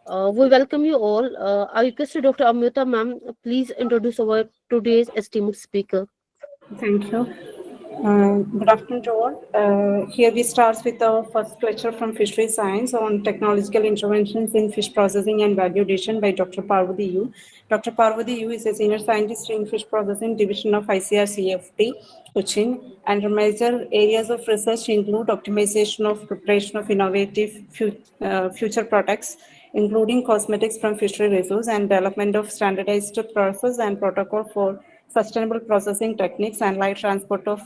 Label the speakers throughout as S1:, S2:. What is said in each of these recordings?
S1: We welcome you all. I request Dr. Amrita ma'am, please introduce our today's esteemed speaker.
S2: Thank you. Good afternoon to all. Here we start with our first lecture from Fishery Science on technological interventions in fish processing and value addition by Dr. Parvati U. Dr. Parvati U is a senior scientist in fish processing division of ICRCFT, Cochin, and her major areas of research include optimization of preparation of innovative future products, including cosmetics from fishery resource and development of standardized process and protocol for sustainable processing techniques and light transport of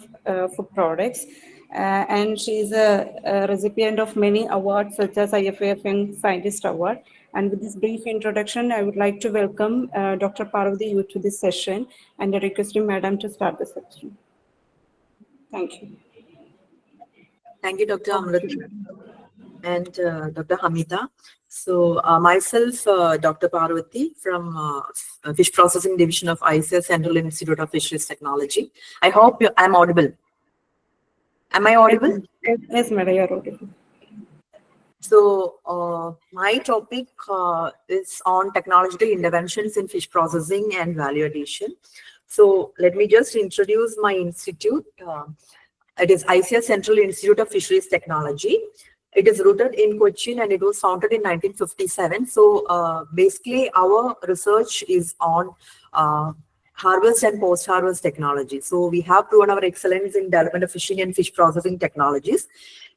S2: food products. And she is a recipient of many awards such as IFAF Young Scientist Award. And with this brief introduction, I would like to welcome Dr. Parvati U to this session and I request you, Madam, to start the session. Thank you.
S3: Thank you, Dr. Amrit and Dr. Hamida. So myself, Dr. Parvati from Fish Processing Division of ICS Central Institute of Fisheries Technology. I hope I'm audible. Am I audible?
S2: Yes, madam, you are audible.
S3: So my topic is on technological interventions in fish processing and value addition. So let me just introduce my institute. It is ICS Central Institute of Fisheries Technology. It is rooted in Cochin and it was founded in 1957. So basically our research is on harvest and post-harvest technology. So we have proven our excellence in development of fishing and fish processing technologies.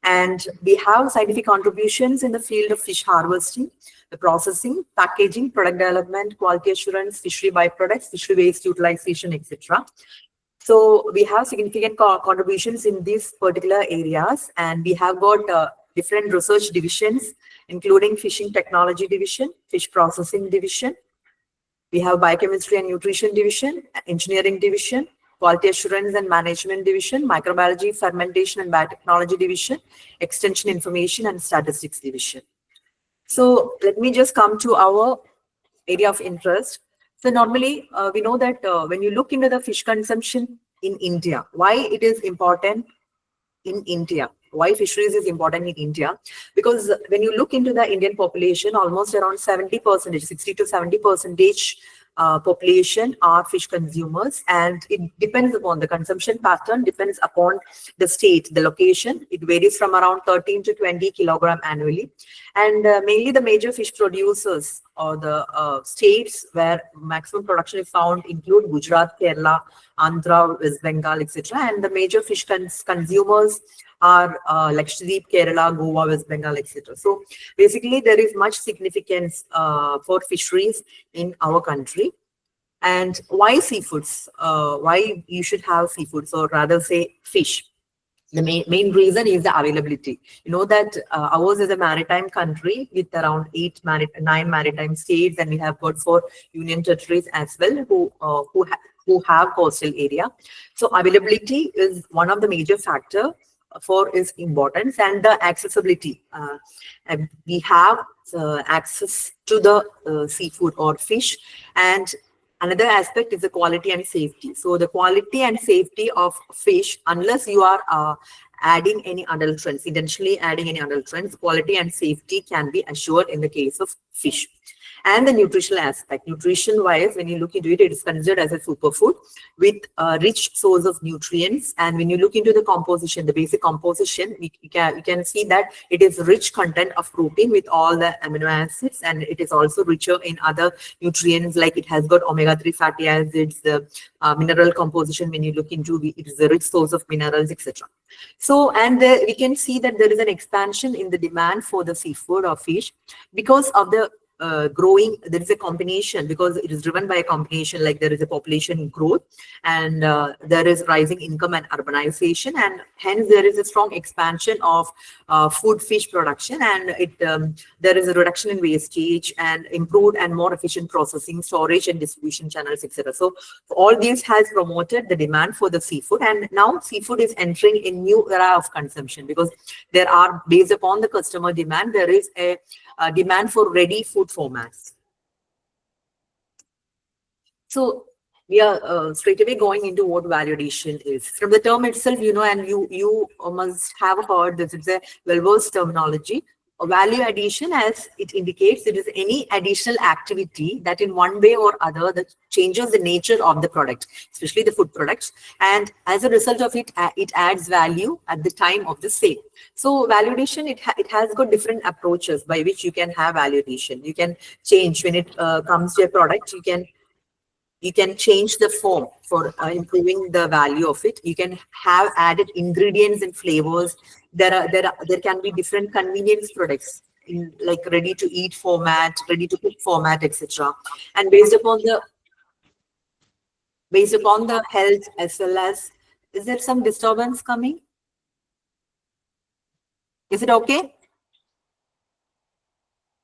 S3: And we have scientific contributions in the field of fish harvesting, the processing, packaging, product development, quality assurance, fishery byproducts, fishery waste utilization, etc. So we have significant contributions in these particular areas, and we have got different research divisions, including fishing technology division, fish processing division. We have biochemistry and nutrition division, engineering division, quality assurance and management division, microbiology, fermentation and biotechnology division, extension information and statistics division. So let me just come to our area of interest. So normally we know that when you look into the fish consumption in India, why it is important in India, why fisheries is important in India, because when you look into the Indian population, almost around 70%, 60 to 70% population are fish consumers, and it depends upon the consumption pattern, depends upon the state, the location. It varies from around 13 to 20 kilogram annually, and mainly the major fish producers or the states where maximum production is found include Gujarat, Kerala, Andhra, West Bengal, etc. And the major fish consumers are Lakshadweep, Kerala, Goa, West Bengal, etc. So basically, there is much significance for fisheries in our country. And why seafoods? Why you should have seafoods, or rather say fish? The main reason is the availability. You know that ours is a maritime country with around 9 maritime states, and we have got 4 union territories as well who have coastal area. So availability is one of the major factor for its importance, and the accessibility. And we have access to the seafood or fish, and another aspect is the quality and safety. So the quality and safety of fish, unless you are adding any adulterants, intentionally adding any adulterants, quality and safety can be assured in the case of fish. And the nutritional aspect, nutrition wise, when you look into it, it is considered as a superfood with a rich source of nutrients. And when you look into the composition, the basic composition, you can see that it is rich content of protein with all the amino acids, and it is also richer in other nutrients, like it has got omega-3 fatty acids, the mineral composition. When you look into it, is a rich source of minerals, etc. So, and we can see that there is an expansion in the demand for the seafood or fish because of the growing. There is a combination, because it is driven by a combination, like there is a population growth, and there is rising income and urbanization, and hence there is a strong expansion of food fish production, and there is a reduction in wastage and improved and more efficient processing, storage and distribution channels, etc. So all these has promoted the demand for the seafood, and now seafood is entering a new era of consumption, because there are, based upon the customer demand, there is a demand for ready food formats. So we are straight away going into what value addition is. From the term itself, you know, and you must have heard this, it's a well-versed terminology. value addition, as it indicates, it is any additional activity that in one way or other that changes the nature of the product, especially the food products, and as a result of it, it adds value at the time of the sale. So value addition, it has got different approaches by which you can have value addition. You can change when it comes to a product. You can change the form for improving the value of it. You can have added ingredients and flavors. There can be different convenience products in like ready to eat format, ready to cook format, etc. And based upon the health, as well as, is there some disturbance coming? Is it okay?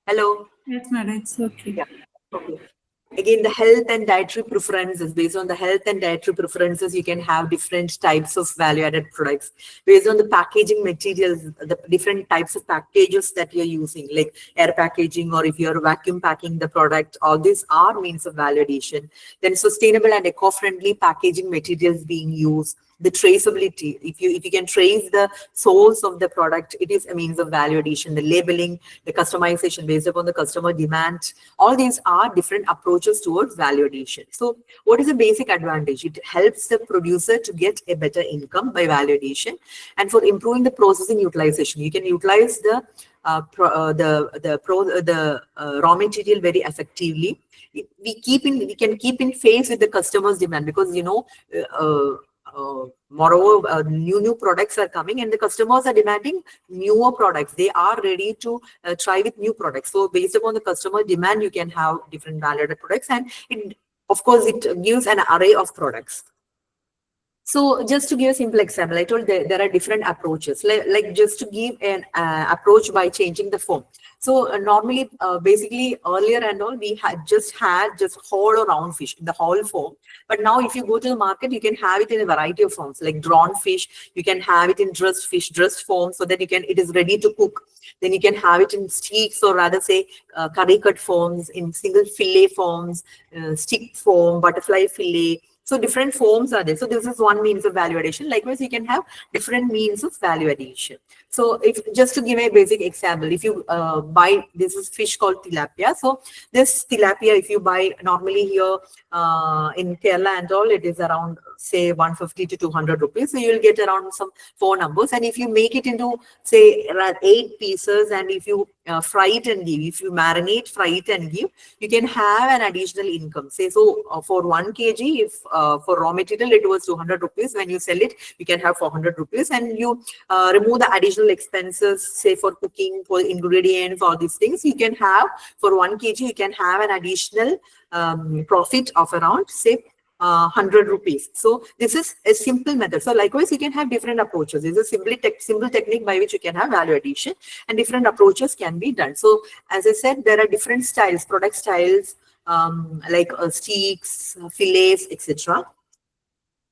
S3: Hello?
S2: Yes, madam, it's okay.
S3: Yeah. Okay. Again, the health and dietary preferences. Based on the health and dietary preferences, you can have different types of value-added products. Based on the packaging materials, the different types of packages that you're using, like air packaging, or if you're vacuum packing the product, all these are means of value addition. Then sustainable and eco-friendly packaging materials being used. The traceability, if you can trace the source of the product, it is a means of value addition. The labeling, the customization based upon the customer demand, all these are different approaches towards value addition. So what is the basic advantage? It helps the producer to get a better income by value addition. And for improving the processing utilization, you can utilize the raw material very effectively. We can keep in phase with the customer's demand, because moreover, new products are coming and the customers are demanding newer products. They are ready to try with new products. So based upon the customer demand, you can have different value-added products, and of course it gives an array of products. So just to give a simple example, I told there are different approaches, like just to give an approach by changing the form. So normally, basically earlier and all, we had just whole or round fish in the whole form. But now if you go to the market, you can have it in a variety of forms, like drawn fish. You can have it in dressed form, so that it is ready to cook. Then you can have it in steaks, or rather say curry cut forms, in single fillet forms, stick form, butterfly fillet. So different forms are there. So this is one means of value addition. Likewise, you can have different means of value addition. So if just to give a basic example, if you buy, this is fish called tilapia. So this tilapia, if you buy normally here in Kerala and all, it is around say 150 to 200 rupees. So you will get around some 4 numbers. And if you make it into say 8 pieces, and if you fry it and give, if you marinate, fry it and give, you can have an additional income. Say so for 1 kg, if for raw material it was 200 rupees, when you sell it, you can have 400 rupees, and you remove the additional expenses, say for cooking, for ingredients, all these things, you can have for 1 kg, you can have an additional profit of around say 100 rupees. So this is a simple method. So likewise, you can have different approaches. This is a simple technique by which you can have value addition, and different approaches can be done. So as I said, there are different styles, product styles, like steaks, fillets, etc.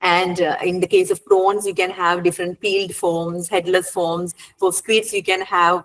S3: And in the case of prawns, you can have different peeled forms, headless forms. For squids, you can have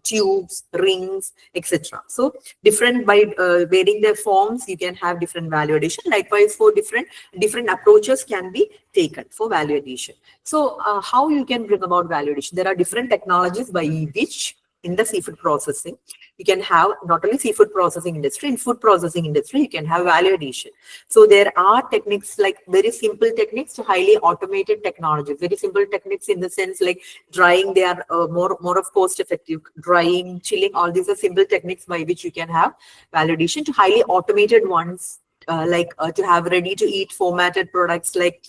S3: tubes, rings, etc. So different, by varying their forms, you can have different value addition. Likewise, for different approaches can be taken for value addition. So how you can bring about value addition? There are different technologies by which in the seafood processing, you can have not only seafood processing industry, in food processing industry, you can have value addition. So there are techniques, like very simple techniques to highly automated technologies. Very simple techniques in the sense like drying, they are more of cost effective. Drying, chilling, all these are simple techniques by which you can have value addition, to highly automated ones. To have ready-to-eat formatted products like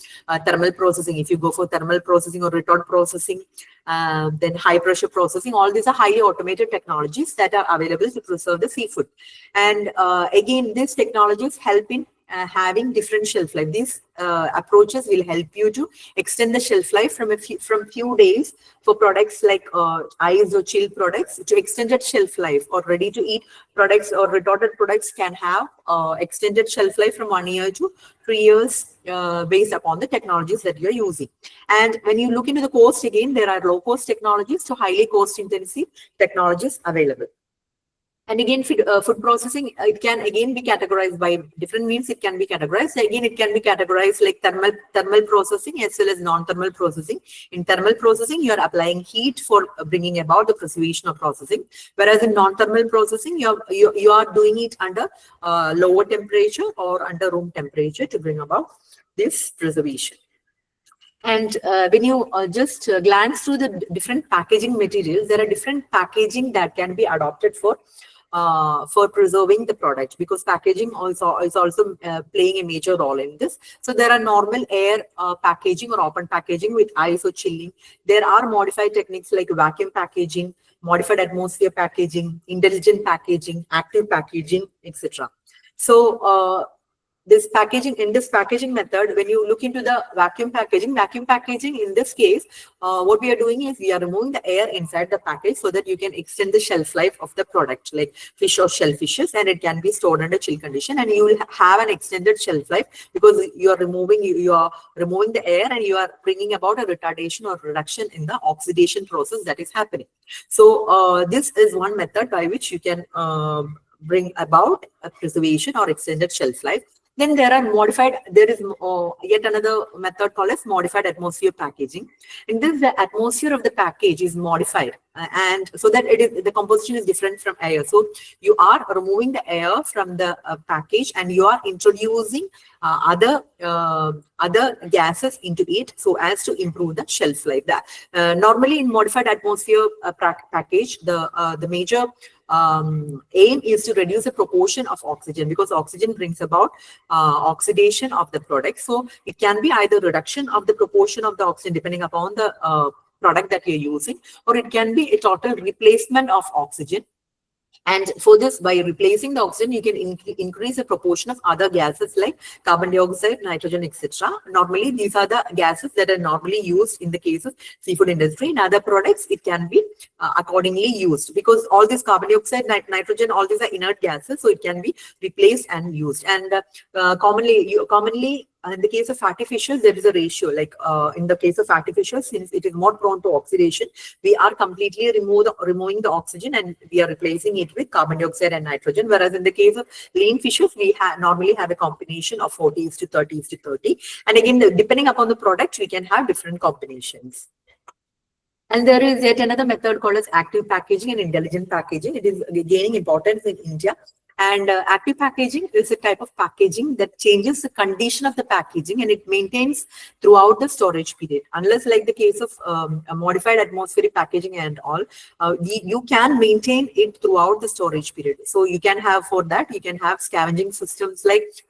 S3: thermal processing. If you go for thermal processing or retort processing, then high-pressure processing, all these are highly automated technologies that are available to preserve the seafood. And again, these technologies help in having different shelf life. These approaches will help you to extend the shelf life from few days for products like ice or chilled products to extended shelf life, or ready to eat products or retorted products can have extended shelf life from 1 year to 3 years based upon the technologies that you're using. And when you look into the cost, again, there are low cost technologies to highly cost intensive technologies available. And And again, food processing, it can again be categorized by different means. It can be categorized. Again, it can be categorized like thermal processing as well as non-thermal processing. In thermal processing, you are applying heat for bringing about the preservation of processing. Whereas in non-thermal processing, you are doing it under lower temperature or under room temperature to bring about this preservation. And when you just glance through the different packaging materials, there are different packaging that can be adopted for preserving the product, because packaging also is also playing a major role in this. So there are normal air packaging or open packaging with ice or chilling. There are modified techniques like vacuum packaging, modified atmosphere packaging, intelligent packaging, active packaging, etc. So this packaging method, when you look into the vacuum packaging in this case, what we are doing is we are removing the air inside the package so that you can extend the shelf life of the product, like fish or shellfishes, and it can be stored under chill condition, and you will have an extended shelf life because you are removing the air, and you are bringing about a retardation or reduction in the oxidation process that is happening. So this is one method by which you can bring about a preservation or extended shelf life. Then there is yet another method called as modified atmosphere packaging. In this, the atmosphere of the package is modified, and so that the composition is different from air. So you are removing the air from the package, and you are introducing other gases into it so as to improve the shelf life. Normally in modified atmosphere package, the major aim is to reduce the proportion of oxygen, because oxygen brings about oxidation of the product. So it can be either reduction of the proportion of the oxygen depending upon the product that you're using, or it can be a total replacement of oxygen. And for this, by replacing the oxygen, you can increase the proportion of other gases like carbon dioxide, nitrogen, etc. Normally, these are the gases that are normally used in the case of seafood industry. In other products, it can be accordingly used, because all these carbon dioxide, nitrogen, all these are inert gases, so it can be replaced and used. And commonly, in the case of fatty fishes, there is a ratio. Like in the case of fatty fishes, since it is more prone to oxidation, we are completely removing the oxygen and we are replacing it with carbon dioxide and nitrogen. Whereas in the case of lean fishes, we normally have a combination of 40:30:30. And again, depending upon the product, we can have different combinations. And there is yet another method called as active packaging and intelligent packaging. It is gaining importance in India. And active packaging is a type of packaging that changes the condition of the packaging, and it maintains throughout the storage period. Unless like the case of a modified atmospheric packaging and all, you can maintain it throughout the storage period. So you can have, for that, you can have scavenging systems like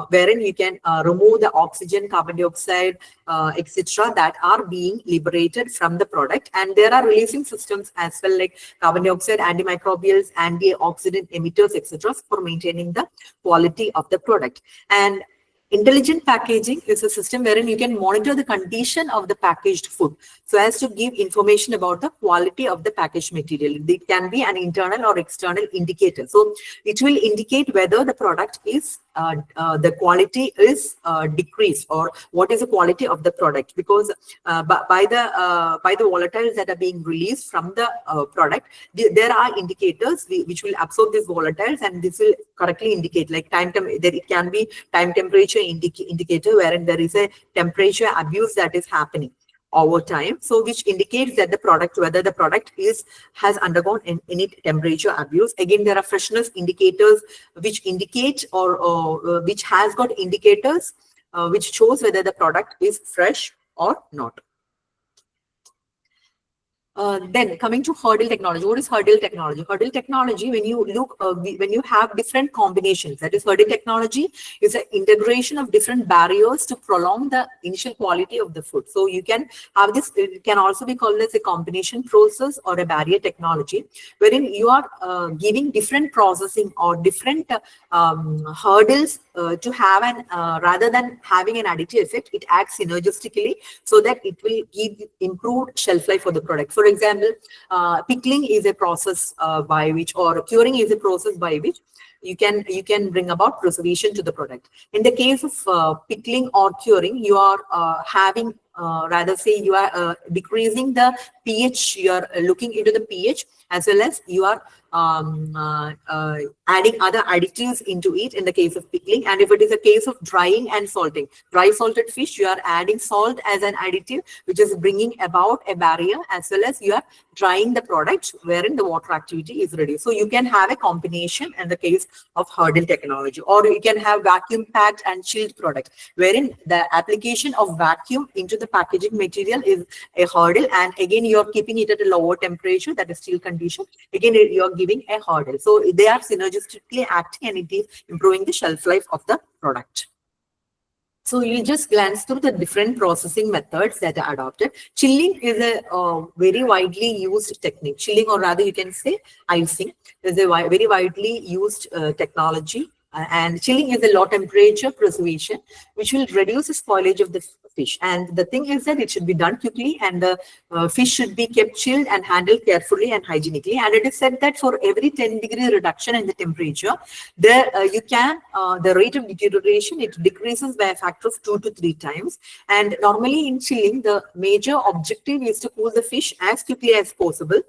S3: wherein you can remove the oxygen, carbon dioxide, etc. that are being liberated from the product. And there are releasing systems as well, like carbon dioxide, antimicrobials, antioxidant emitters, etc. for maintaining the quality of the product. And intelligent packaging is a system wherein you can monitor the condition of the packaged food so as to give information about the quality of the packaged material. It can be an internal or external indicator. So it will indicate whether the product is the quality is decreased, or what is the quality of the product, because by the volatiles that are being released from the product, there are indicators which will absorb these volatiles, and this will correctly indicate, like it can be time temperature indicator wherein there is a temperature abuse that is happening over time, so which indicates that the product, whether the product has undergone any temperature abuse. Again, there are freshness indicators which indicate or which has got indicators which shows whether the product is fresh or not. Then coming to hurdle technology. What is hurdle technology? Hurdle technology, when you look, when you have different combinations, that is, hurdle technology is an integration of different barriers to prolong the initial quality of the food. So you can have this, it can also be called as a combination process or a barrier technology, wherein you are giving different processing or different hurdles to have an, rather than having an additive effect, it acts synergistically so that it will give improved shelf life for the product. For example, pickling is a process by which, or curing is a process by which you can bring about preservation to the product. In the case of pickling or curing, you are having rather say you are decreasing the pH, you are looking into the pH, as well as you are adding other additives into it in the case of pickling. And if it is a case of drying and salting, dry salted fish, you are adding salt as an additive, which is bringing about a barrier, as well as you are drying the product wherein the water activity is reduced. So you can have a combination in the case of hurdle technology, or you can have vacuum packed and chilled product, wherein the application of vacuum into the packaging material is a hurdle, and again you are keeping it at a lower temperature, that is still condition. Again, you are giving a hurdle. So they are synergistically acting, and it is improving the shelf life of the product. So you just glance through the different processing methods that are adopted. Chilling is a very widely used technique. Chilling, or rather you can say icing, is a very widely used technology. And chilling is a low temperature preservation, which will reduce the spoilage of the fish. And the thing is that it should be done quickly, and the fish should be kept chilled and handled carefully and hygienically. And it is said that for every 10-degree reduction in the temperature, the rate of deterioration, it decreases by a factor of 2 to 3 times. And normally in chilling, the major objective is to cool the fish as quickly as possible.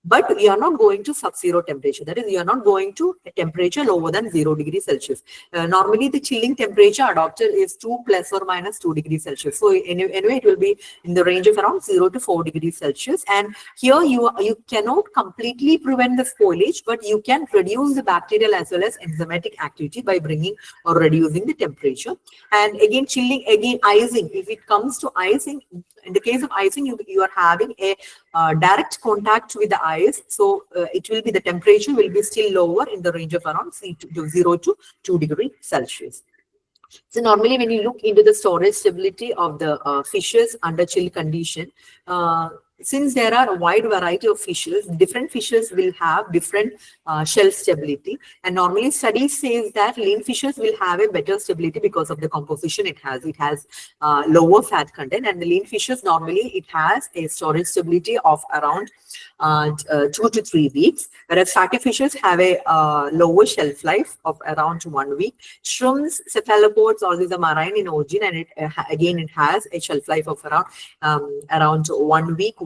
S3: But you are not going to sub-zero temperature. That is, you are not going to a temperature lower than 0 degrees Celsius. Normally, the chilling temperature adopted is 2 plus or minus 2 degrees Celsius. So anyway, it will be in the range of around 0 to 4 degrees Celsius. And here you cannot completely prevent the spoilage, but you can reduce the bacterial as well as enzymatic activity by bringing or reducing the temperature. And again, chilling, again, icing. If it comes to icing, in the case of icing, you are having a direct contact with the ice, so it will be, the temperature will be still lower in the range of around 0 to 2 degrees Celsius. So normally when you look into the storage stability of the fishes under chill condition, since there are a wide variety of fishes, different fishes will have different shelf stability. And normally studies says that lean fishes will have a better stability because of the composition it has. It has lower fat content, and the lean fishes normally it has a storage stability of around 2 to 3 weeks, whereas fatty fishes have a lower shelf life of around 1 week. Shrimps, cephalopods, all these are marine in origin, and it has a shelf life of around 1 week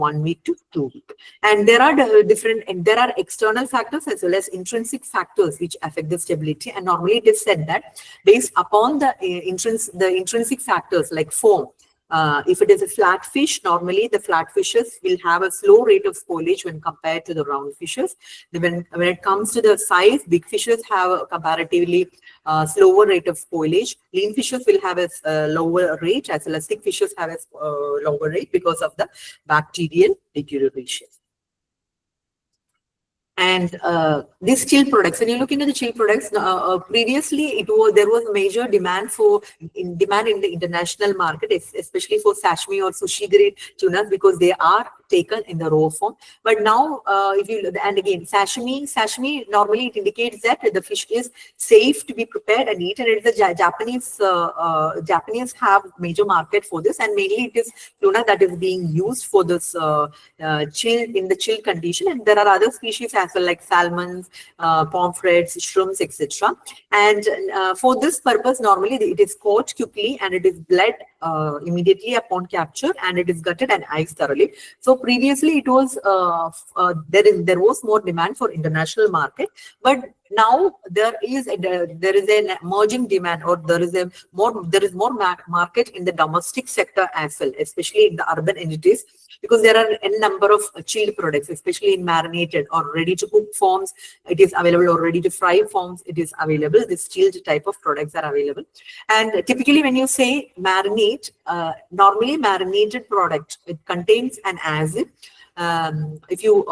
S3: to 2 weeks. And there are there are external factors as well as intrinsic factors which affect the stability. And normally it is said that based upon the intrinsic factors like foam, if it is a flat fish, normally the flat fishes will have a slow rate of spoilage when compared to the round fishes. When it comes to the size, big fishes have a comparatively slower rate of spoilage. Lean fishes will have a lower rate, as well as thick fishes have a lower rate because of the bacterial deterioration. And these chill products, when you look into the chill products, previously there was major demand in the international market, especially for sashimi or sushi grade tunas, because they are taken in the raw form. But now, and again, sashimi normally it indicates that the fish is safe to be prepared and eaten. It is a Japanese have major market for this, and mainly it is tuna that is being used for this chill condition. And there are other species as well, like salmons, pomfrets, shrimps, etc. And for this purpose, normally it is caught quickly and it is bled immediately upon capture, and it is gutted and iced thoroughly. So previously it was there was more demand for international market, but now there is an emerging demand, or there is more market in the domestic sector as well, especially in the urban entities, because there are a number of chilled products, especially in marinated or ready to cook forms. It is available, or ready to fry forms. It is available. This chilled type of products are available. And typically, when you say marinate, normally marinated product, it contains an acid. If you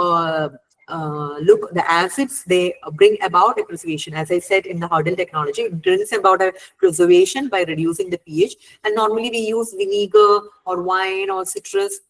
S3: look, the acids, they bring about a preservation. As I said, in the hurdle technology, it brings about a preservation by reducing the pH. And normally we use vinegar or wine or citrus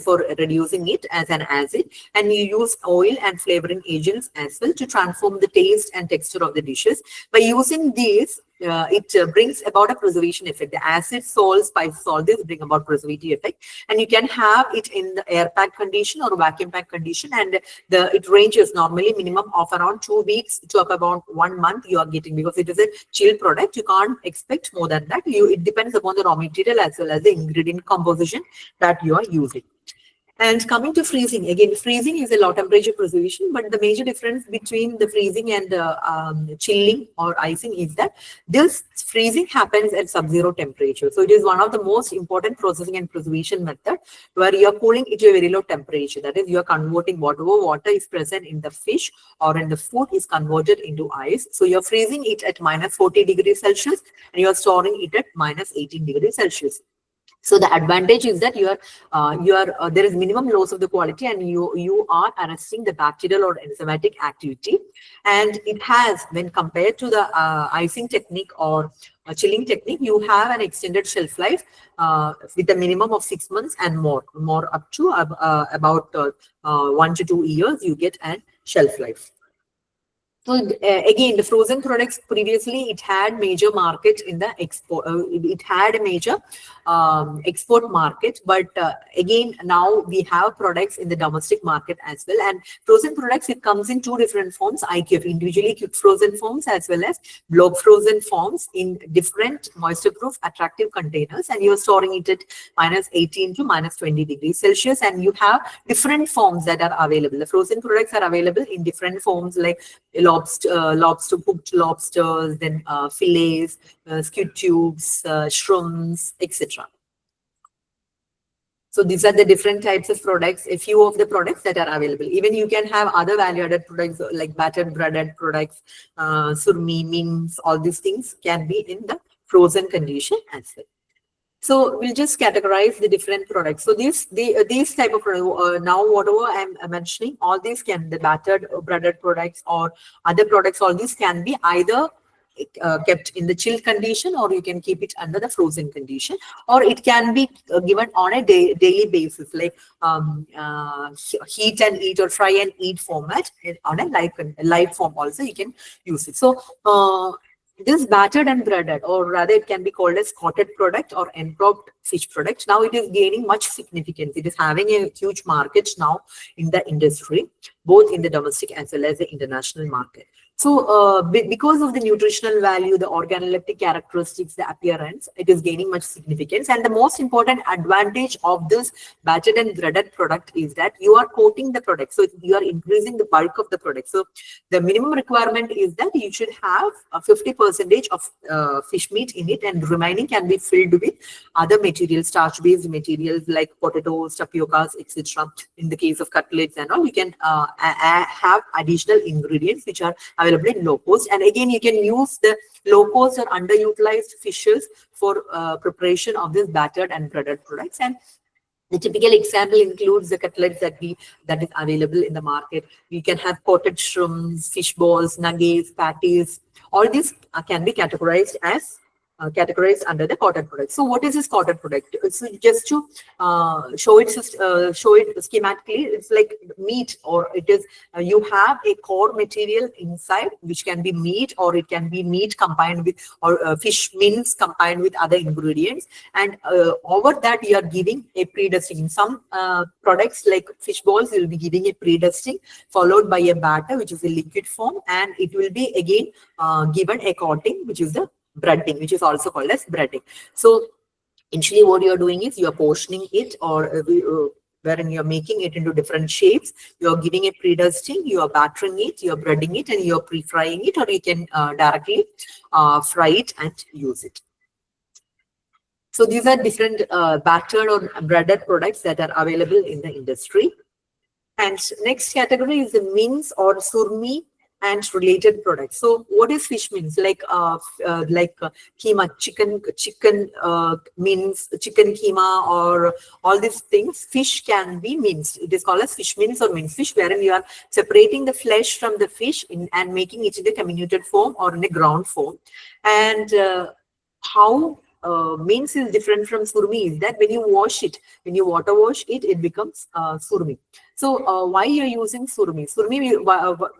S3: for reducing it as an acid, and you use oil and flavoring agents as well to transform the taste and texture of the dishes. By using these, it brings about a preservation effect. The acid, salt, spice, all this bring about preservative effect, and you can have it in the air pack condition or vacuum pack condition, and it ranges normally minimum of around 2 weeks to up about 1 month you are getting, because it is a chill product. You can't expect more than that. It depends upon the raw material as well as the ingredient composition that you are using. And coming to freezing, again, freezing is a low temperature preservation, but the major difference between the freezing and chilling or icing is that this freezing happens at sub-zero temperature. So it is one of the most important processing and preservation method where you are cooling it to a very low temperature. That is, you are converting whatever water is present in the fish or in the food is converted into ice. So you're freezing it at minus 40 degrees Celsius and you're storing it at minus 18 degrees Celsius. So the advantage is that there is minimum loss of the quality and you are arresting the bacterial or enzymatic activity. And it has, when compared to the icing technique or chilling technique, you have an extended shelf life with a minimum of 6 months and more up to about 1 to 2 years you get a shelf life. So again, the frozen products previously it had major market in the export. It had a major export market, but again now we have products in the domestic market as well. And frozen products, it comes in two different forms: IQF, individually cooked frozen forms, as well as block frozen forms in different moisture-proof, attractive containers. And you are storing it at minus 18 to minus 20 degrees Celsius. And you have different forms that are available. The frozen products are available in different forms like cooked lobsters, then fillets, squid tubes, shrimps, etc. So these are the different types of products, a few of the products that are available. Even you can have other value-added products like battered breaded products, surmi, mince, all these things can be in the frozen condition as well. So we'll just categorize the different products. So these type of now whatever I'm mentioning, all these can, the battered breaded products or other products, all these can be either kept in the chilled condition, or you can keep it under the frozen condition, or it can be given on a daily basis, like heat and eat or fry and eat format on a live form also you can use it. So this battered and breaded, or rather it can be called as coated product or enveloped fish product. Now it is gaining much significance. It is having a huge market now in the industry, both in the domestic as well as the international market. So because of the nutritional value, the organoleptic characteristics, the appearance, it is gaining much significance. And the most important advantage of this battered and breaded product is that you are coating the product. So you are increasing the bulk of the product. So the minimum requirement is that you should have a 50% of fish meat in it, and remaining can be filled with other materials, starch-based materials like potatoes, tapiokas, etc. In the case of cutlets and all, you can have additional ingredients which are available in low cost. And again, you can use the low cost or underutilized fishes for preparation of this battered and breaded products. And the typical example includes the cutlets that is available in the market. You can have coated shrimps, fish balls, nuggets, patties. All these can be categorized as categorized under the coated product. So what is this coated product? So just to show it schematically, it's like meat, or it is you have a core material inside, which can be meat, or it can be meat combined with, or fish mince combined with other ingredients, and over that you are giving a pre-dusting. In some products like fish balls, you will be giving a pre-dusting followed by a batter, which is a liquid form, and it will be again given a coating, which is the breading, which is also called as breading. So initially what you are doing is you are portioning it, or wherein you are making it into different shapes. You are giving a pre-dusting, you are battering it, you are breading it, and you are pre-frying it, or you can directly fry it and use it. So these are different battered or breaded products that are available in the industry. And next category is the mince or surmi and related products. So what is fish mince? Like keema, chicken mince, chicken keema, or all these things. Fish can be minced. It is called as fish mince or mince fish, wherein you are separating the flesh from the fish and making it in a comminuted form or in a ground form. And how mince is different from surmi is that when you wash it, when you water wash it, it becomes surmi. So why you're using surmi?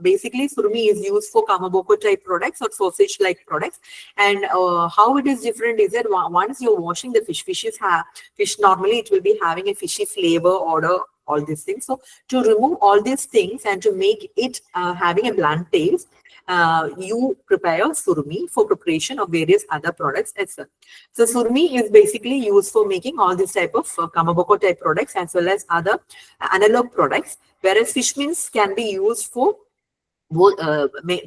S3: Basically surmi is used for kamaboko type products or sausage like products. And how it is different is that once you're washing the fish, fish normally it will be having a fishy flavor, odor, all these things. So to remove all these things and to make it having a bland taste, you prepare surmi for preparation of various other products as well. So surmi is basically used for making all this type of kamaboko type products as well as other analog products, whereas fish mince can be used for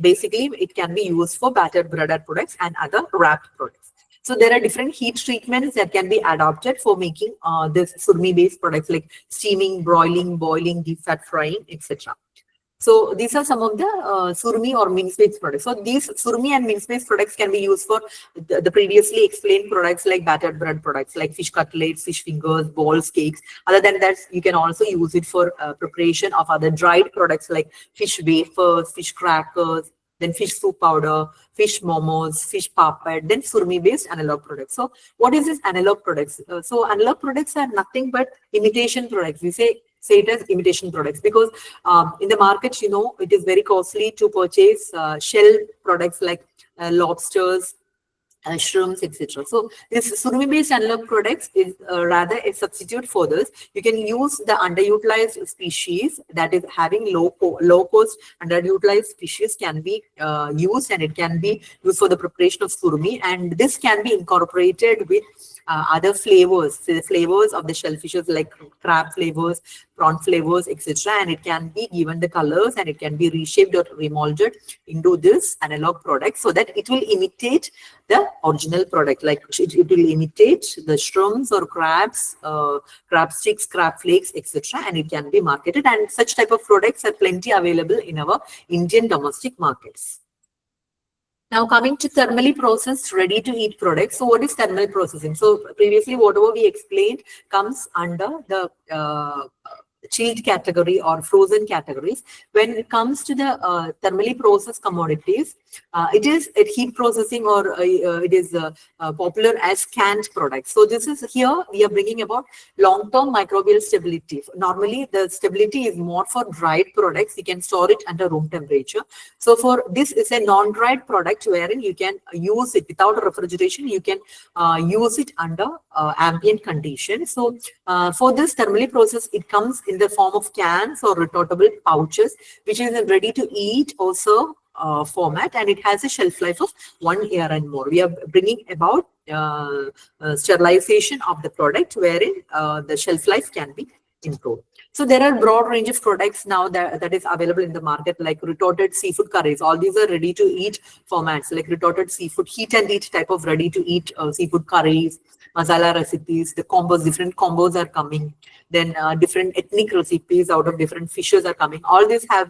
S3: basically it can be used for battered breaded products and other wrapped products. So there are different heat treatments that can be adopted for making this surmi based products like steaming, broiling, boiling, deep fat frying, etc. So these are some of the surmi or mince-based products. So these surmi and mince-based products can be used for the previously explained products like battered bread products like fish cutlets, fish fingers, balls, cakes. Other than that, you can also use it for preparation of other dried products like fish wafers, fish crackers, then fish soup powder, fish momos, fish papad, then surmi-based analog products. So what is this analog products? So analog products are nothing but imitation products. We say it as imitation products because in the market, you know, it is very costly to purchase shell products like lobsters, shrimps, etc. So this surmi-based analog products is rather a substitute for this. You can use the underutilized species that is having low cost underutilized species can be used, and it can be used for the preparation of surmi, and this can be incorporated with other flavors, so the flavors of the shellfishes like crab flavors, prawn flavors, etc. And it can be given the colors and it can be reshaped or remolded into this analog product so that it will imitate the original product. Like it will imitate the shrimps or crabs, crab sticks, crab flakes, etc. And it can be marketed. And such type of products are plenty available in our Indian domestic markets. Now coming to thermally processed ready-to-eat products. So what is thermal processing? So previously whatever we explained comes under the chilled category or frozen categories. When it comes to the thermally processed commodities, it is a heat processing or it is popular as canned products. So this is here we are bringing about long-term microbial stability. Normally the stability is more for dried products. You can store it under room temperature. So for this is a non-dried product wherein you can use it without refrigeration. You can use it under ambient conditions. So for this thermally processed, it comes in the form of cans or retortable pouches, which is a ready to eat also format, and it has a shelf life of 1 year and more. We are bringing about sterilization of the product wherein the shelf life can be improved. So there are broad range of products now that is available in the market, like retorted seafood curries. All these are ready to eat formats, like retorted seafood, heat and eat type of ready to eat seafood curries, masala recipes. The combos, different combos are coming. Then different ethnic recipes out of different fishes are coming. All these are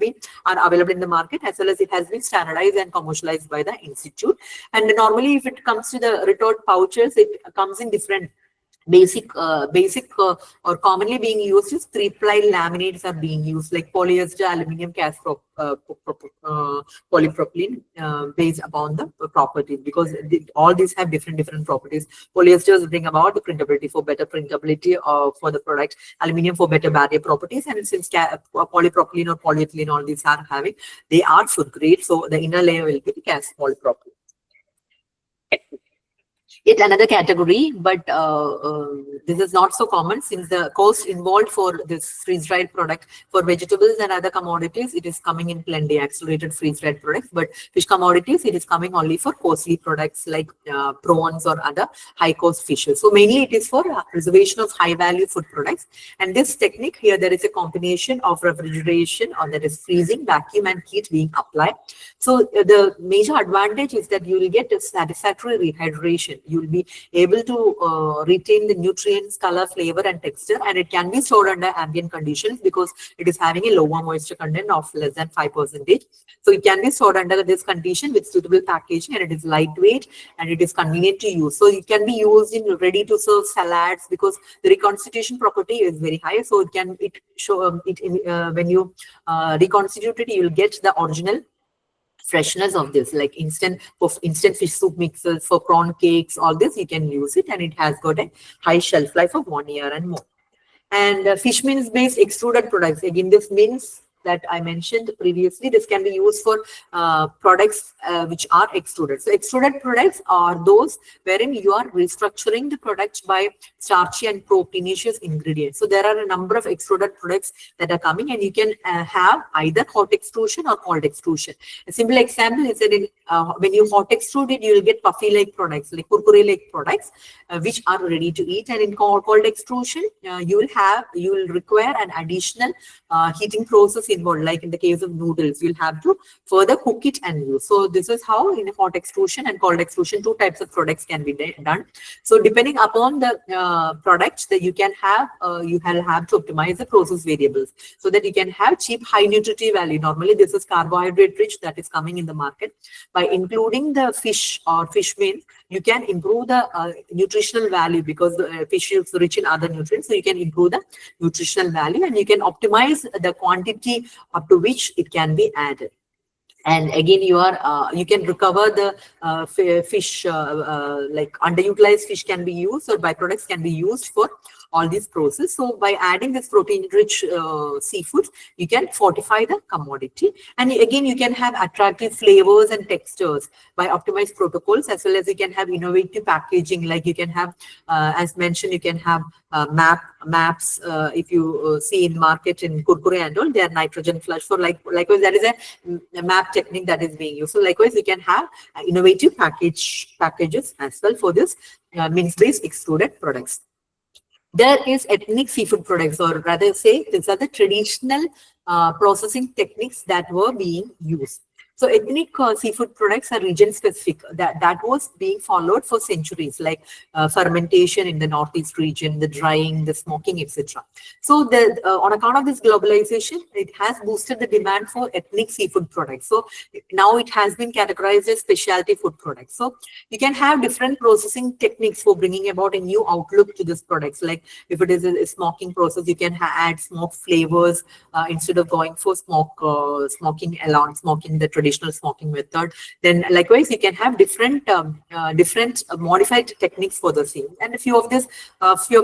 S3: available in the market, as well as it has been standardized and commercialized by the institute. And normally if it comes to the retort pouches, it comes in different basic or commonly being used is 3-ply laminates are being used, like polyester, aluminum cast polypropylene based upon the properties, because all these have different properties. Polyesters bring about the printability for better printability for the product, aluminum for better barrier properties, and since polypropylene or polyethylene, all these are having, they are food grade, so the inner layer will be the cast polypropylene. Yet another category, but this is not so common since the cost involved for this freeze-dried product. For vegetables and other commodities, it is coming in plenty, accelerated freeze-dried products. But fish commodities, it is coming only for costly products like prawns or other high-cost fishes. So mainly it is for preservation of high-value food products. And this technique here, there is a combination of refrigeration, or that is freezing, vacuum, and heat being applied. So the major advantage is that you will get a satisfactory rehydration. You will be able to retain the nutrients, color, flavor, and texture, and it can be stored under ambient conditions because it is having a lower moisture content of less than 5%. So it can be stored under this condition with suitable packaging, and it is lightweight and it is convenient to use. So it can be used in ready to serve salads because the reconstitution property is very high. So it can when you reconstitute it, you will get the original freshness of this, like instant fish soup mixes, for prawn cakes, all this you can use it, and it has got a high shelf life of 1 year and more. And fish mince based extruded products, again this mince that I mentioned previously, this can be used for products which are extruded. So extruded products are those wherein you are restructuring the product by starchy and proteinaceous ingredients. So there are a number of extruded products that are coming, and you can have either hot extrusion or cold extrusion. A simple example is that when you hot extrude it, you will get puffy-like products, like kurkure-like products, which are ready to eat. And in cold extrusion, you will require an additional heating process involved. Like in the case of noodles, you'll have to further cook it and use. So this is how in hot extrusion and cold extrusion, two types of products can be done. So depending upon the product that you can have, you have to optimize the process variables so that you can have cheap, high nutritive value. Normally, this is carbohydrate rich that is coming in the market. By including the fish or fish meal, you can improve the nutritional value because the fish is rich in other nutrients. So you can improve the nutritional value, and you can optimize the quantity up to which it can be added. And again, you can recover the fish, like underutilized fish can be used, or byproducts can be used for all these processes. So by adding this protein-rich seafood, you can fortify the commodity. And again, you can have attractive flavors and textures by optimized protocols, as well as you can have innovative packaging. Like you can have, as mentioned, you can have maps. If you see in market in kurkure and all, they are nitrogen flush. So likewise, that is a map technique that is being used. So likewise, you can have innovative packages as well for this mince-based extruded products. There is ethnic seafood products, or rather say, these are the traditional processing techniques that were being used. So ethnic seafood products are region specific. That was being followed for centuries, like fermentation in the northeast region, the drying, the smoking, etc. So on account of this globalization, it has boosted the demand for ethnic seafood products. So now it has been categorized as specialty food products. So you can have different processing techniques for bringing about a new outlook to this products. Like if it is a smoking process, you can add smoke flavors instead of going for smoking the traditional smoking method. Then likewise, you can have different modified techniques for the same. And a few of the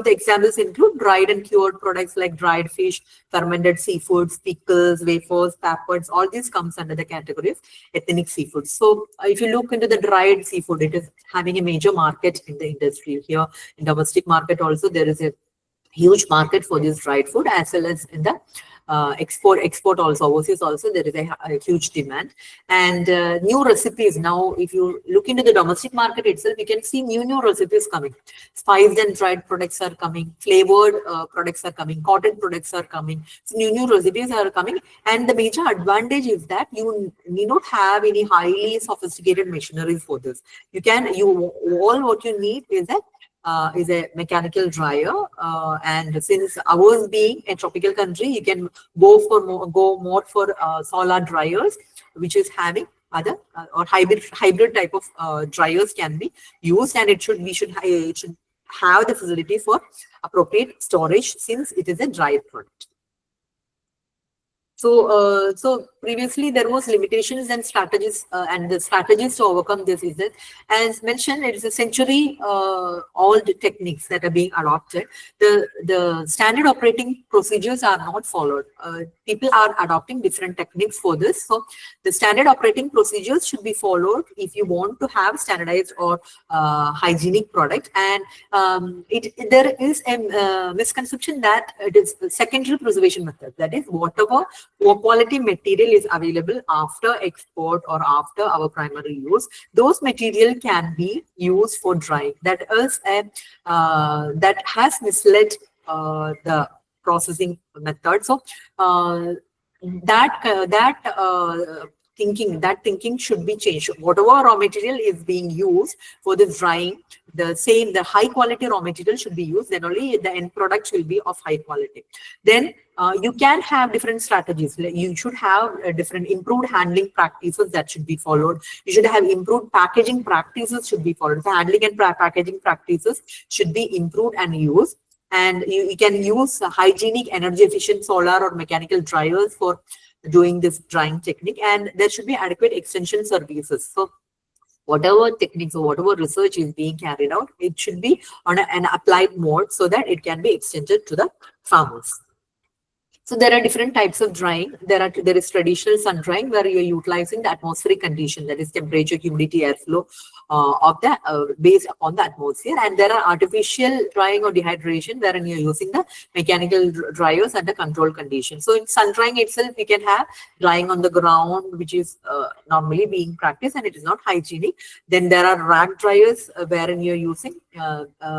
S3: examples include dried and cured products like dried fish, fermented seafoods, pickles, wafers, pappers. All these comes under the category of ethnic seafood. So if you look into the dried seafood, it is having a major market in the industry. Here in domestic market also, there is a huge market for this dried food, as well as in the export also, overseas also, there is a huge demand. And new recipes. Now, if you look into the domestic market itself, you can see new recipes coming. Spiced and dried products are coming. Flavored products are coming. Cotton products are coming. So new recipes are coming. And the major advantage is that you need not have any highly sophisticated machineries for this. All what you need is a mechanical dryer, and since ours being a tropical country, you can go more for solar dryers, which is having other or hybrid type of dryers can be used, and it should have the facility for appropriate storage since it is a dried product. So previously there was limitations and strategies, and the strategies to overcome this is that, as mentioned, it is a century old techniques that are being adopted. The standard operating procedures are not followed. People are adopting different techniques for this. So the standard operating procedures should be followed if you want to have standardized or hygienic product. And there is a misconception that it is the secondary preservation method. That is, whatever poor quality material is available after export or after our primary use, those material can be used for drying. That has misled the processing method. So that thinking should be changed. Whatever raw material is being used for this drying, the high quality raw material should be used. Then only the end product will be of high quality. Then you can have different strategies. You should have different improved handling practices that should be followed. You should have improved packaging practices should be followed. The handling and packaging practices should be improved and used. And you can use hygienic, energy efficient solar or mechanical dryers for doing this drying technique. And there should be adequate extension services. So whatever techniques or whatever research is being carried out, it should be on an applied mode so that it can be extended to the farmers. So there are different types of drying. There is traditional sun drying where you're utilizing the atmospheric condition, that is temperature, humidity, airflow of the based upon the atmosphere. And there are artificial drying or dehydration wherein you're using the mechanical dryers under controlled conditions. So in sun drying itself, we can have drying on the ground, which is normally being practiced and it is not hygienic. Then there are rack dryers wherein you're using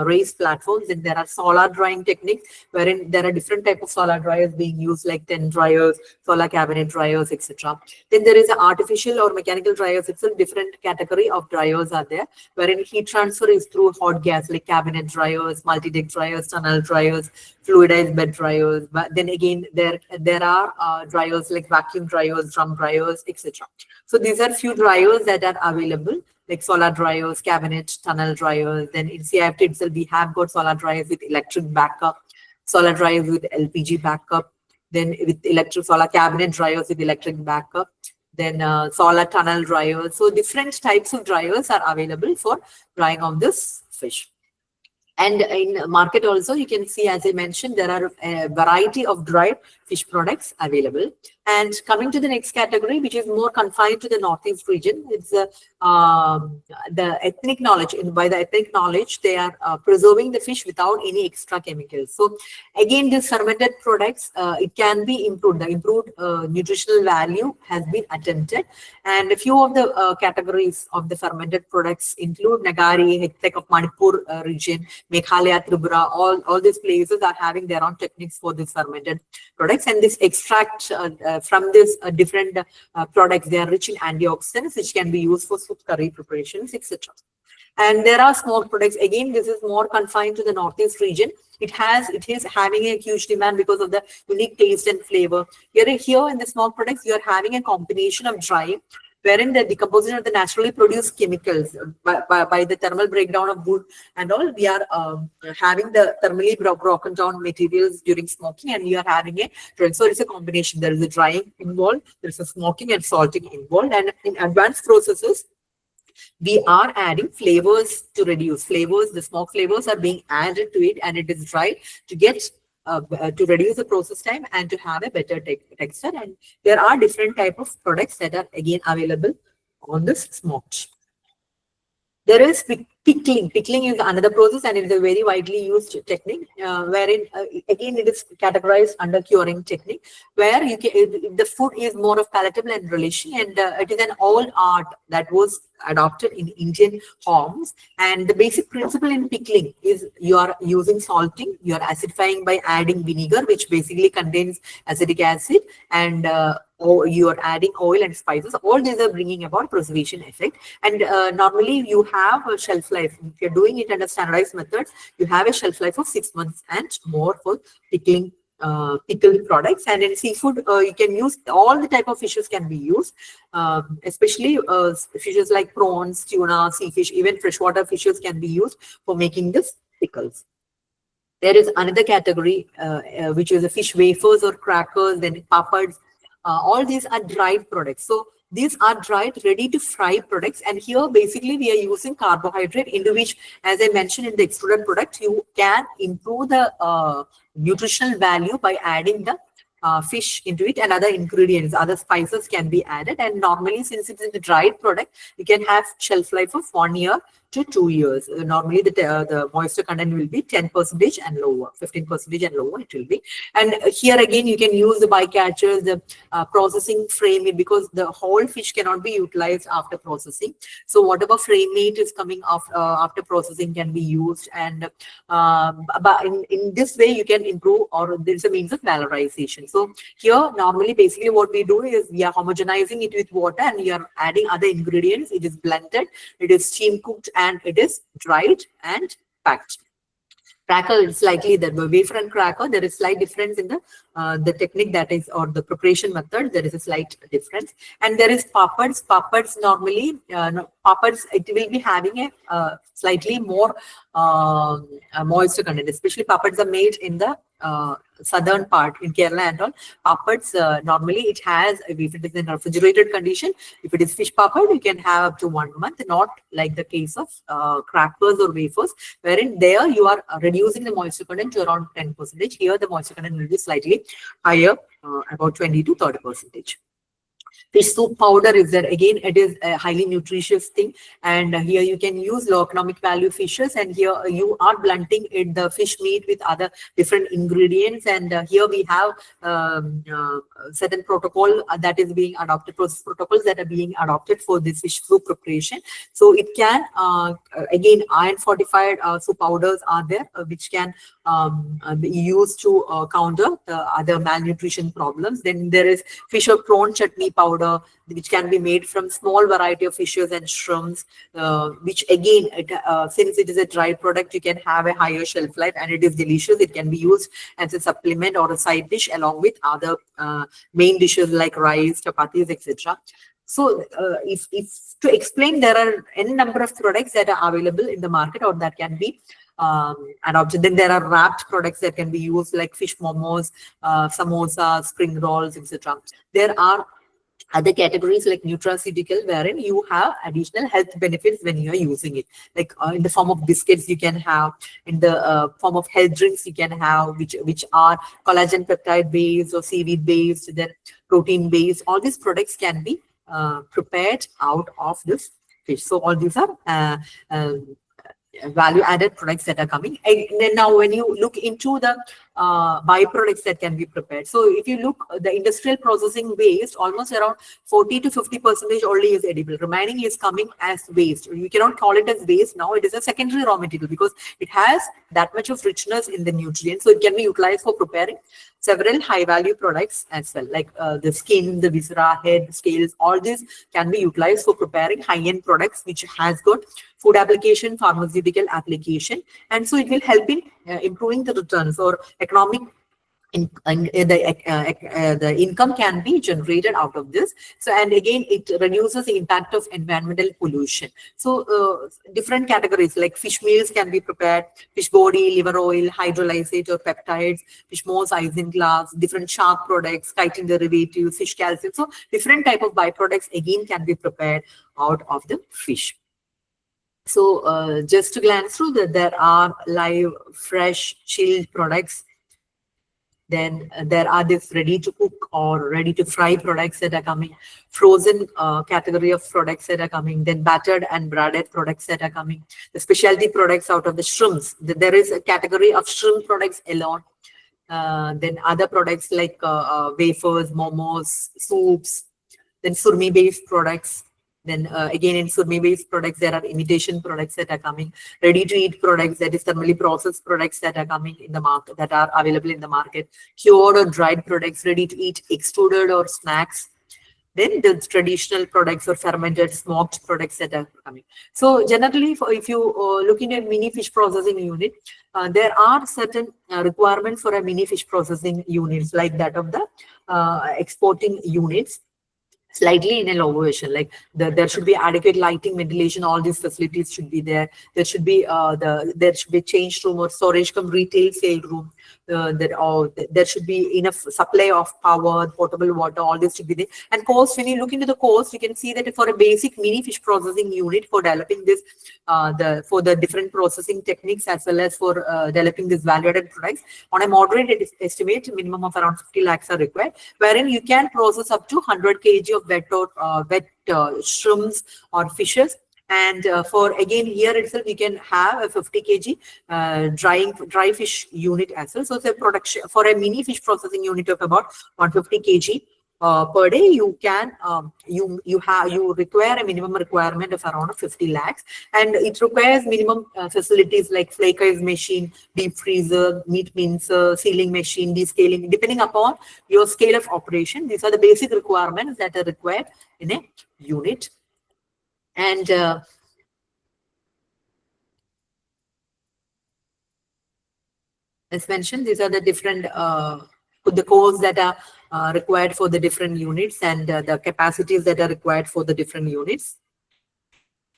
S3: raised platforms. Then there are solar drying techniques wherein there are different types of solar dryers being used, like tent dryers, solar cabinet dryers, etc. Then there is an artificial or mechanical dryers. It's a different category of dryers are there, wherein heat transfer is through hot gas, like cabinet dryers, multi-deck dryers, tunnel dryers, fluidized bed dryers. But then again, there are dryers like vacuum dryers, drum dryers, etc. So these are few dryers that are available, like solar dryers, cabinet, tunnel dryers. Then in CIFT itself, we have got solar dryers with electric backup, solar dryers with LPG backup, then with electric solar cabinet dryers with electric backup, then solar tunnel dryers. So different types of dryers are available for drying of this fish. And in market also, you can see, as I mentioned, there are a variety of dried fish products available. And coming to the next category, which is more confined to the Northeast region, it's the ethnic knowledge. By the ethnic knowledge, they are preserving the fish without any extra chemicals. So again, these fermented products, it can be improved. The improved nutritional value has been attempted. And a few of the categories of the fermented products include Nagari, Hektek of Manipur region, Meghalaya, Tripura. All these places are having their own techniques for these fermented products. And this extract from this different products, they are rich in antioxidants, which can be used for soup, curry preparations, etc. And there are small products. Again, this is more confined to the Northeast region. It is having a huge demand because of the unique taste and flavor. Here in the small products, you are having a combination of drying, wherein the decomposition of the naturally produced chemicals by the thermal breakdown of wood and all, we are having the thermally broken down materials during smoking, and you are having so it's a combination. There is a drying involved, there is a smoking and salting involved, and in advanced processes, we are adding flavors to reduce flavors. The smoke flavors are being added to it, and it is dried to get to reduce the process time and to have a better texture. And there are different type of products that are again available on this smoked. There is pickling. Pickling is another process, and it is a very widely used technique, wherein again it is categorized under curing technique, where you can, the food is more of palatable and relishing, and it is an old art that was adopted in Indian homes. And the basic principle in pickling is you are using salting, you are acidifying by adding vinegar, which basically contains acetic acid, and or you are adding oil and spices. All these are bringing about preservation effect. And normally you have a shelf life. If you're doing it under standardized methods, you have a shelf life of 6 months and more for pickling pickled products. And in seafood, you can use all the type of fishes can be used, especially fishes like prawns, tuna, sea fish, even freshwater fishes can be used for making this pickles. There is another category, which is the fish wafers or crackers, then papads. All these are dried products. So these are dried, ready to fry products. And here, basically, we are using carbohydrate, into which, as I mentioned in the extruded product, you can improve the nutritional value by adding the fish into it, and other ingredients, other spices can be added. And normally, since it is a dried product, you can have shelf life of 1 year to 2 years. Normally, the moisture content will be 10% and lower, 15% and lower it will be. And here again, you can use the bycatchers, the processing frame meat, because the whole fish cannot be utilized after processing. So whatever frame meat is coming after processing can be used. And but in this way, you can improve, or there is a means of valorization. So here, normally, basically what we do is we are homogenizing it with water, and we are adding other ingredients. It is blended, it is steam cooked, and it is dried and packed. Cracker is likely that wafer and cracker, there is slight difference in the technique, that is, or the preparation method. There is a slight difference. And there is papads. Papads normally, papads, it will be having a slightly more moisture content. Especially papads are made in the southern part in Kerala and all, papads, normally it has, if it is in a refrigerated condition, if it is fish papad, you can have up to 1 month, not like the case of crackers or wafers, wherein there you are reducing the moisture content to around 10%. Here the moisture content will be slightly higher, about 20 to 30%. Fish soup powder is there. Again, it is a highly nutritious thing. And here you can use low economic value fishes. And here you are blunting the fish meat with other different ingredients. And here we have certain protocol that is being adopted, process protocols that are being adopted for this fish soup preparation. So it can, again, iron fortified soup powders are there, which can be used to counter the other malnutrition problems. Then there is fish or prawn chutney powder, which can be made from small variety of fishes and shrimps, which again, since it is a dry product, you can have a higher shelf life and it is delicious. It can be used as a supplement or a side dish along with other main dishes like rice, chapatis, etc. So if to explain, there are any number of products that are available in the market or that can be adopted. Then there are wrapped products that can be used like fish momos, samosas, spring rolls, etc. There are other categories like nutraceutical, wherein you have additional health benefits when you are using it. Like in the form of biscuits, you can have, in the form of health drinks, you can have, which are collagen peptide based or seaweed based, then protein based. All these products can be prepared out of this fish. So all these are value added products that are coming. And then now when you look into the byproducts that can be prepared, so if you look, the industrial processing waste, almost around 40 to 50% only is edible. Remaining is coming as waste. You cannot call it as waste now. It is a secondary raw material because it has that much of richness in the nutrients, so it can be utilized for preparing several high value products as well, like the skin, the viscera, head, scales. All these can be utilized for preparing high end products which has got food application, pharmaceutical application, and so it will help in improving the returns or economic. The income can be generated out of this. So, and again, it reduces the impact of environmental pollution. So different categories like fish meals can be prepared, fish body, liver oil, hydrolysate or peptides, fish moss, isinglass, different shark products, chitin derivatives, fish calcium. So different type of byproducts again can be prepared out of the fish. So just to glance through that, there are live, fresh, chilled products. Then there are these ready to cook or ready to fry products that are coming, frozen category of products that are coming, then battered and breaded products that are coming, the specialty products out of the shrimps. There is a category of shrimp products alone. Then other products like wafers, momos, soups, then surmi based products. Then again, in surmi-based products, there are imitation products that are coming, ready-to-eat products, that is thermally processed products that are coming in the market, that are available in the market, cured or dried products, ready-to-eat, extruded or snacks. Then the traditional products or fermented, smoked products that are coming. So generally, if you look into a mini fish processing unit, there are certain requirements for a mini fish processing units like that of the exporting units. Slightly in a lower version, like there should be adequate lighting, ventilation, all these facilities should be there. There should be there should be change room or storage come retail sale room. There should be enough supply of power, potable water, all this should be there. And cost, when you look into the cost, you can see that for a basic mini fish processing unit for developing this, for the different processing techniques as well as for developing this value-added products, on a moderate estimate, minimum of around 50 lakhs are required, wherein you can process up to 100 kg of wet shrimps or fishes. And for again here itself, we can have a 50 kg dry fish unit as well. So the production for a mini fish processing unit of about 150 kg per day, you can you require a minimum requirement of around 50 lakhs, and it requires minimum facilities like flake ice machine, deep freezer, meat mincer, sealing machine, descaling, depending upon your scale of operation. These are the basic requirements that are required in a unit. And as mentioned, these are the different the codes that are required for the different units, and the capacities that are required for the different units,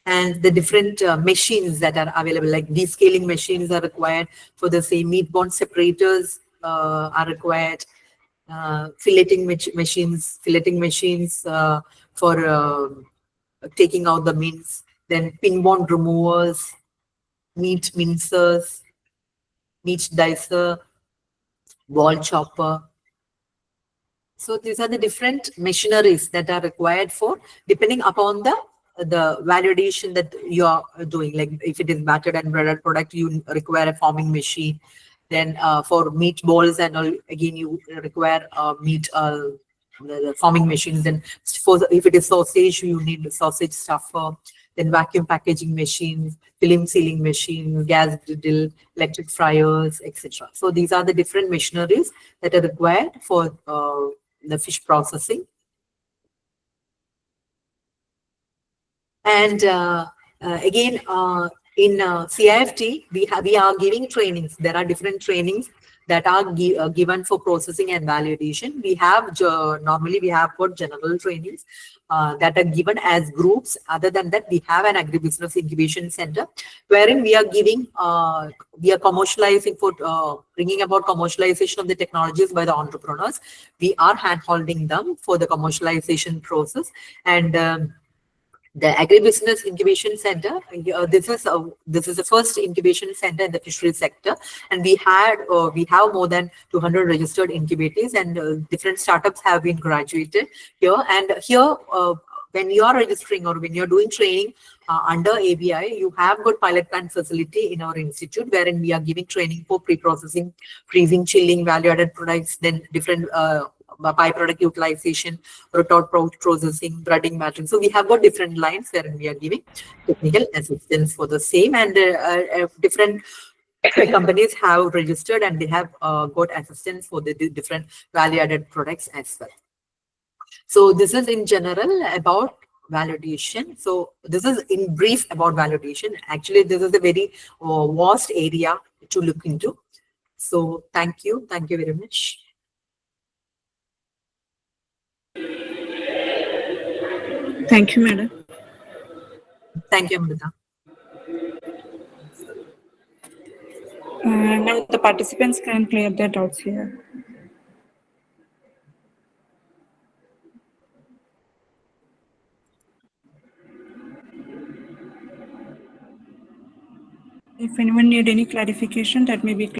S3: and the different machines that are available, like descaling machines are required for the same meat bond separators, are required. Filleting machines for taking out the mince. Then pin bone removers, meat mincers, meat dicer, wall chopper. So these are the different machineries that are required for depending upon the validation that you are doing. Like if it is battered and breaded product, you require a forming machine. Then for meatballs and all, again you require meat the forming machines. Then for if it is sausage, you need sausage stuffer. Then vacuum packaging machines, film sealing machines, gas griddle, electric fryers, etc. So these are the different machineries that are required for the fish processing. And again, in CIFT, we are giving trainings. There are different trainings that are given for processing and validation. We have normally we have got general trainings that are given as groups. Other than that, we have an agribusiness incubation center wherein we are giving we are commercializing for bringing about commercialization of the technologies by the entrepreneurs. We are hand holding them for the commercialization process. And the Agribusiness Incubation Center, this is the first incubation center in the fisheries sector, and we have more than 200 registered incubators, and different startups have been graduated here. And here, when you are registering or when you're doing training under ABI, you have got pilot plant facility in our institute, wherein we are giving training for pre-processing, freezing, chilling, value-added products, then different byproduct utilization, retort processing, breading, matching. So we have got different lines where we are giving technical assistance for the same, and different companies have registered and they have got assistance for the different value-added products as well. So this is in general about validation. So this is in brief about validation. Actually, this is a very vast area to look into. So thank you very much.
S2: Thank you, madam.
S3: Thank you, Amrita.
S2: Now the participants can clear their doubts here. If anyone need any clarification, that may be